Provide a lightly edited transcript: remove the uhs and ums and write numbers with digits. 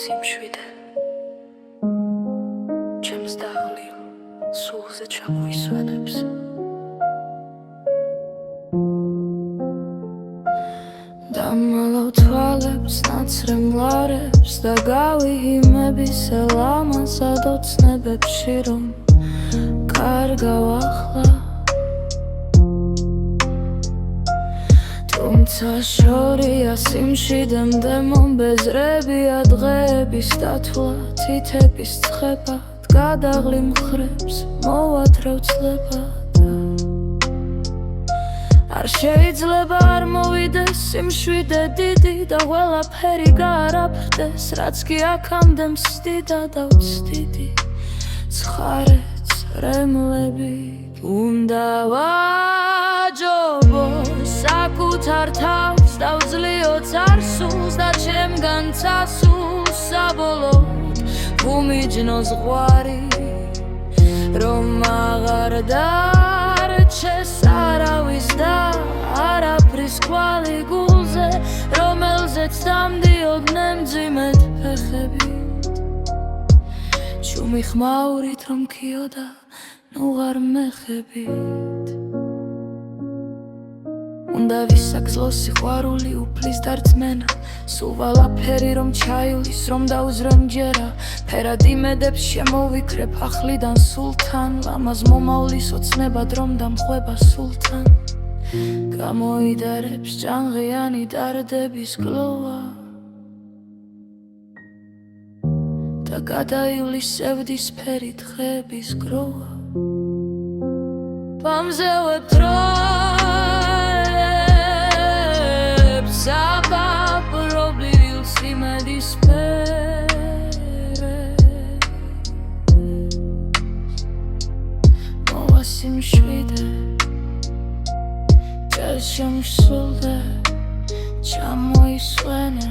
სიმშვიდე ჩემს დაღლილ სულზე ჩამოისვენებს დამალავ თვალებს ნაცრემლარებს და გავიჰიმების ელამაზად ოცნებებში რომ კარგავ ახლა თუმცა შორია სიმშვიდემდე მომბეზრებია დღეების დათვლა თითების ცხებად გადაღლი მხრებს მოვათრევ ცლებად არ შეიძლება არ მოვიდეს სიმშვიდე დიდი და ყველაფერი გაარაფრდეს რაც კი აქამდე მსდიდა და ვცდიდი ცხარე წრემლები უნდა ვაჯობო საკუთარ თავს დავძლიო წარსულს და ჩემგან წასულს საბოლოოდ ვუმიჯნო ზღვარი რომ აღარ დარჩეს არავის და არაფრის კვალი გულზე რომელზეც დამდიოდნენ მძიმედ ფეხებით ჩუმი ხმაურით რომ ქიოდა ნუ არ მეხებით უნდა ვისაგზლო სიყვარული უფლის დარწმენა სულ ვალაფერი რომ ჩაივლის რომ დაუზრემ ჯერა ფერად იმედებს შემოვიქრებ ახლიდან სულთან ლამაზ მომავლის ოცნებად რომ დამხვება სულთან გამოიდარებს ჭანღიანი დარდების გლოვა და გადაივლის სევდისფერი დღეების გროვა ვამზევებ დროებს აპაპრობილს იმედისფერებს მოვა სიმშვიდე ჭელს შემსულდე ჩამოისვენე